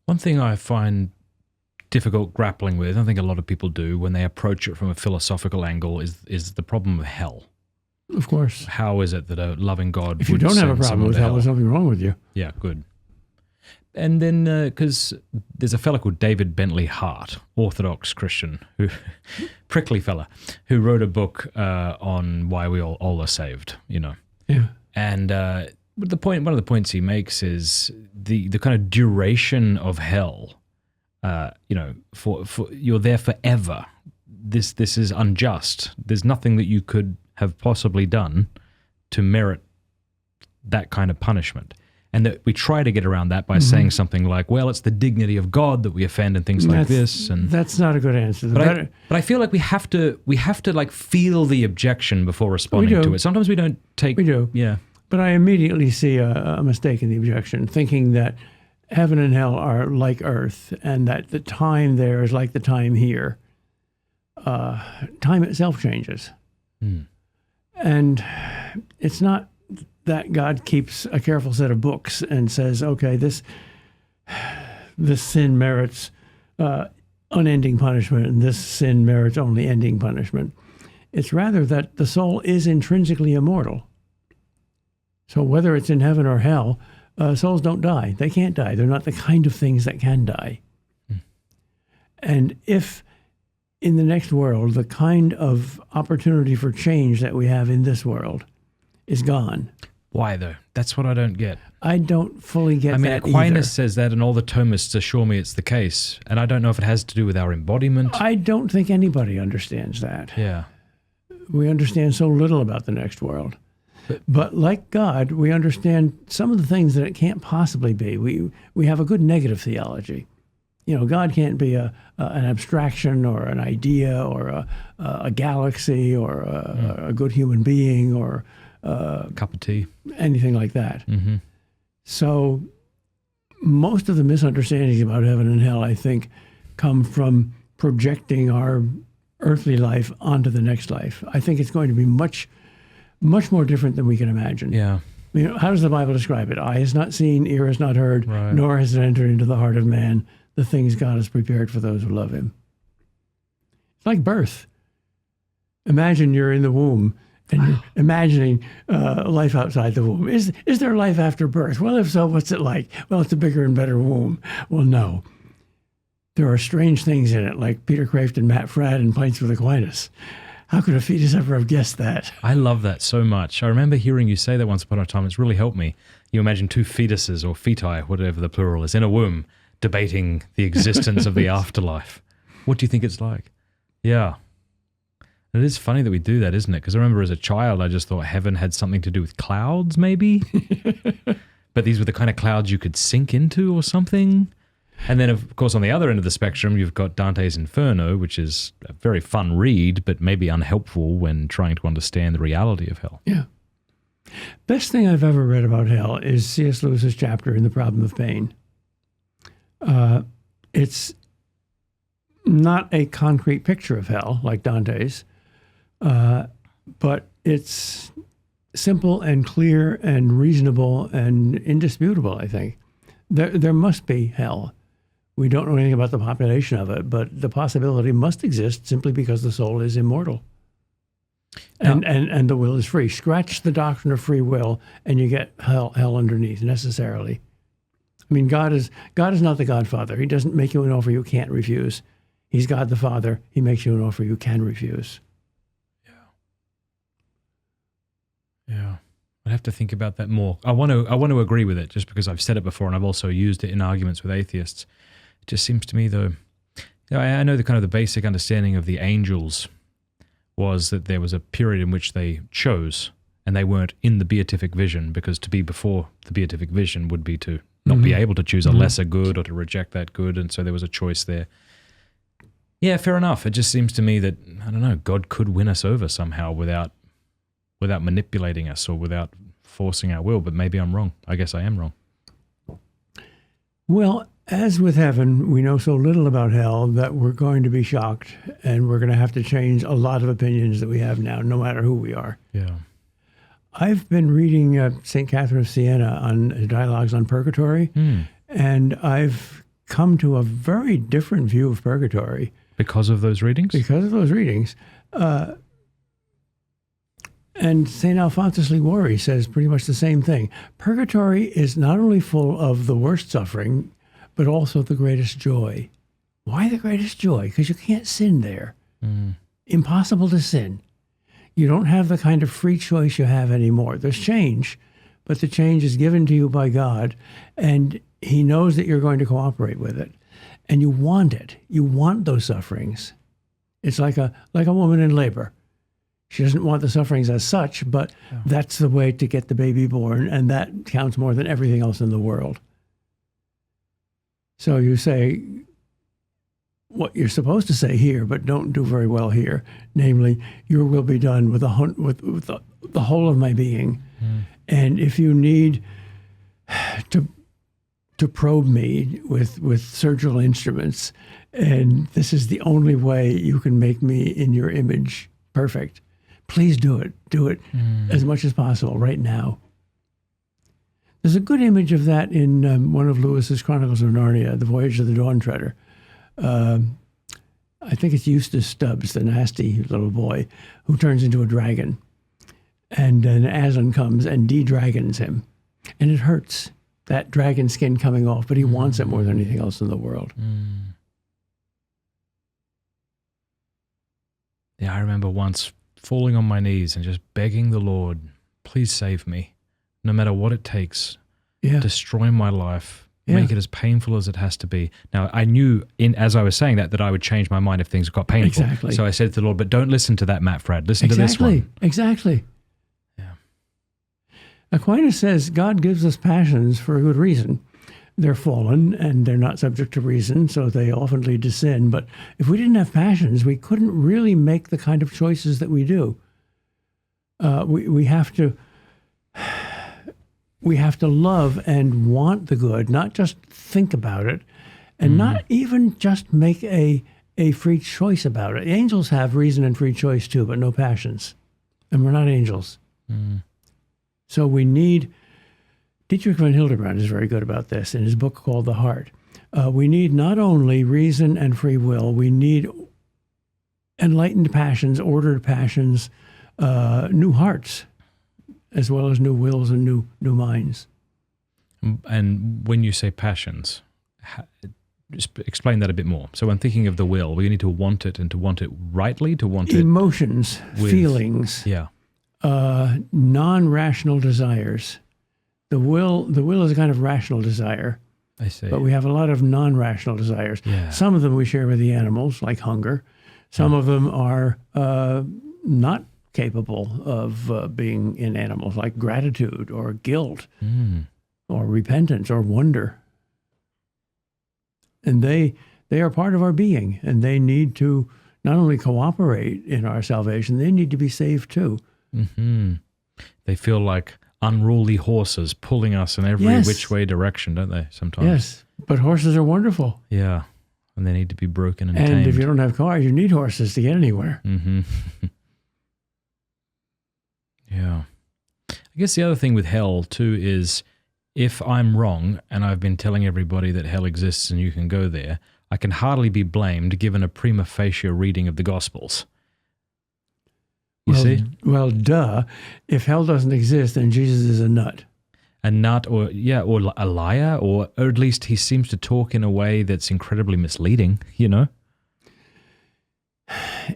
One thing I find difficult grappling with, I think a lot of people do when they approach it from a philosophical angle, is the problem of hell. Of course. How is it that a loving God if you would don't have a send problem someone with to hell, there's something wrong with you. Yeah, good. And then, because there's a fella called David Bentley Hart, Orthodox Christian, who prickly fella, who wrote a book on why we all are saved, you know. Yeah. And one of the points he makes is the kind of duration of hell. You know, for you're there forever. This is unjust. There's nothing that you could have possibly done to merit that kind of punishment. And that we try to get around that by saying something like, well, it's the dignity of God that we offend and things like this. And that's not a good answer. But I feel like we have to like feel the objection before responding to it. Sometimes we don't take... We do. Yeah. But I immediately see a mistake in the objection, thinking that heaven and hell are like earth and that the time there is like the time here. Time itself changes. And it's not that God keeps a careful set of books and says, okay, this sin merits unending punishment and this sin merits only ending punishment. It's rather that the soul is intrinsically immortal. So whether it's in heaven or hell, souls don't die. They can't die. They're not the kind of things that can die. And if in the next world, the kind of opportunity for change that we have in this world is gone. Why, though? That's what I don't get. I don't fully get that either. Aquinas says that, and all the Thomists assure me it's the case. And I don't know if it has to do with our embodiment. I don't think anybody understands that. Yeah. We understand so little about the next world. But like God, we understand some of the things that it can't possibly be. We have a good negative theology. You know, God can't be an abstraction or an idea or a galaxy or a good human being or a cup of tea, anything like that. So most of the misunderstandings about heaven and hell, I think, come from projecting our earthly life onto the next life. I think it's going to be much more different than we can imagine. Yeah. You know, how does the Bible describe it? Eye has not seen, ear has not heard, nor has it entered into the heart of man the things God has prepared for those who love him. It's like birth. Imagine you're in the womb and you're imagining life outside the womb. Is there life after birth? Well, if so, what's it like? Well, it's a bigger and better womb. Well, no. There are strange things in it, like Peter Kreeft and Matt Fradd in Pints with Aquinas. How could a fetus ever have guessed that? I love that so much. I remember hearing you say that once upon a time. It's really helped me. You imagine two fetuses or feti, whatever the plural is, in a womb, debating the existence of the afterlife. What do you think it's like? Yeah. It is funny that we do that, isn't it? Because I remember as a child, I just thought heaven had something to do with clouds, maybe. But these were the kind of clouds you could sink into or something. And then, of course, on the other end of the spectrum, you've got Dante's Inferno, which is a very fun read, but maybe unhelpful when trying to understand the reality of hell. Yeah. Best thing I've ever read about hell is C.S. Lewis's chapter in The Problem of Pain. It's not a concrete picture of hell like Dante's, but it's simple and clear and reasonable and indisputable, I think. There must be hell. We don't know anything about the population of it, but the possibility must exist simply because the soul is immortal. And the will is free. Scratch the doctrine of free will, and you get hell underneath necessarily. I mean, God is not the Godfather. He doesn't make you an offer you can't refuse. He's God the Father. He makes you an offer you can refuse. Yeah. I'd have to think about that more. I want to agree with it just because I've said it before and I've also used it in arguments with atheists. It just seems to me, though, I know the kind of the basic understanding of the angels was that there was a period in which they chose and they weren't in the beatific vision, because to be before the beatific vision would be to not be able to choose a lesser good or to reject that good, and so there was a choice there. Yeah, fair enough. It just seems to me that, I don't know, God could win us over somehow without manipulating us or without forcing our will, but maybe I'm wrong. I guess I am wrong. Well, as with heaven, we know so little about hell that we're going to be shocked and we're going to have to change a lot of opinions that we have now, no matter who we are. Yeah. I've been reading St. Catherine of Siena on dialogues on purgatory, and I've come to a very different view of purgatory. Because of those readings? Because of those readings. And St. Alphonsus Liguori says pretty much the same thing. Purgatory is not only full of the worst suffering, but also the greatest joy. Why the greatest joy? Because you can't sin there. Impossible to sin. You don't have the kind of free choice you have anymore. There's change, but the change is given to you by God, and he knows that you're going to cooperate with it. And you want it. You want those sufferings. It's like a woman in labor. She doesn't want the sufferings as such, but that's the way to get the baby born, and that counts more than everything else in the world. So you say what you're supposed to say here, but don't do very well here, namely, your will be done with the whole of my being. And if you need to probe me with surgical instruments, and this is the only way you can make me in your image perfect, please do it. Do it as much as possible right now. There's a good image of that in one of Lewis's Chronicles of Narnia, The Voyage of the Dawn Treader. I think it's Eustace Stubbs, the nasty little boy, who turns into a dragon. And then Aslan comes and de-dragons him. And it hurts, that dragon skin coming off, but he wants it more than anything else in the world. Yeah, I remember once falling on my knees and just begging the Lord, please save me, no matter what it takes. Destroy my life. Make it as painful as it has to be. Now, I knew, as I was saying that I would change my mind if things got painful. Exactly. So I said to the Lord, but don't listen to that Matt Fradd. Listen to this one. Exactly. Yeah. Aquinas says God gives us passions for a good reason. They're fallen and they're not subject to reason, so they often lead to sin. But if we didn't have passions, we couldn't really make the kind of choices that we do. We have to love and want the good, not just think about it, and not even just make a free choice about it. Angels have reason and free choice too, but no passions. And we're not angels. So we need... Dietrich von Hildebrand is very good about this in his book called The Heart. We need not only reason and free will, we need enlightened passions, ordered passions, new hearts, as well as new wills and new minds. And when you say passions, just explain that a bit more. So when thinking of the will, we need to want it, and to want it rightly, to want it... Emotions, feelings, non-rational desires. The will is a kind of rational desire. I see. But we have a lot of non-rational desires. Yeah. Some of them we share with the animals, like hunger. Some of them are not capable of being in animals, like gratitude or guilt or repentance or wonder. And they are part of our being, and they need to not only cooperate in our salvation, they need to be saved too. They feel like unruly horses pulling us in every which way direction, don't they, sometimes? Yes, but horses are wonderful. Yeah, and they need to be broken and tamed. tamed. If you don't have cars, you need horses to get anywhere. Yeah. I guess the other thing with hell, too, is if I'm wrong and I've been telling everybody that hell exists and you can go there, I can hardly be blamed given a prima facie reading of the Gospels. You see? Well, duh. If hell doesn't exist, then Jesus is a nut. A nut, or a liar, or at least he seems to talk in a way that's incredibly misleading, you know?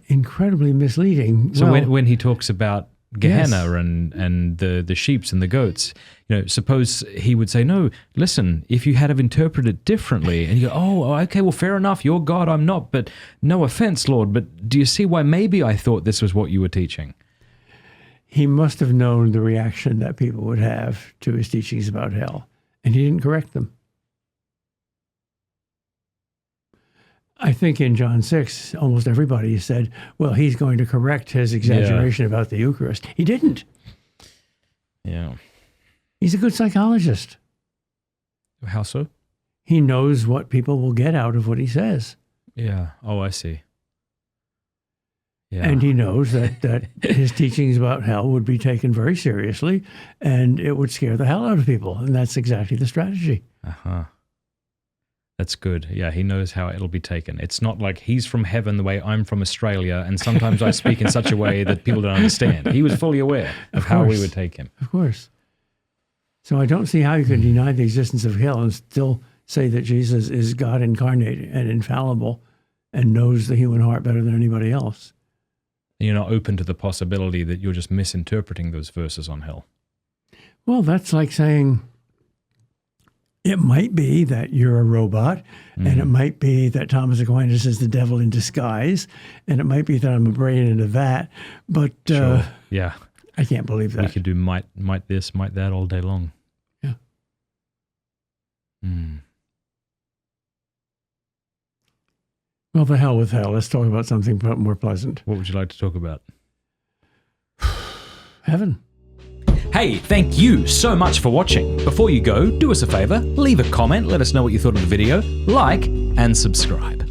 Incredibly misleading. So when he talks about Gehenna and the sheeps and the goats, you know, suppose he would say, no, listen, if you had have interpreted it differently, and you go, oh, okay, well, fair enough, you're God, I'm not, but no offense, Lord, but do you see why maybe I thought this was what you were teaching? He must have known the reaction that people would have to his teachings about hell, and he didn't correct them. I think in John 6, almost everybody said, well, he's going to correct his exaggeration about the Eucharist. He didn't. Yeah. He's a good psychologist. How so? He knows what people will get out of what he says. Yeah. Oh, I see. Yeah. And he knows that his teachings about hell would be taken very seriously, and it would scare the hell out of people. And that's exactly the strategy. That's good. Yeah, he knows how it'll be taken. It's not like he's from heaven the way I'm from Australia, and sometimes I speak in such a way that people don't understand. He was fully aware of how we would take him. Of course. So I don't see how you can deny the existence of hell and still say that Jesus is God incarnate and infallible and knows the human heart better than anybody else. And you're not open to the possibility that you're just misinterpreting those verses on hell. Well, that's like saying, it might be that you're a robot, and it might be that Thomas Aquinas is the devil in disguise, and it might be that I'm a brain in a vat, but Sure. Yeah. I can't believe that. We could do might this, might that all day long. Yeah. Well, the hell with hell. Let's talk about something more pleasant. What would you like to talk about? Heaven. Hey, thank you so much for watching. Before you go, do us a favor, leave a comment, let us know what you thought of the video, like, and subscribe.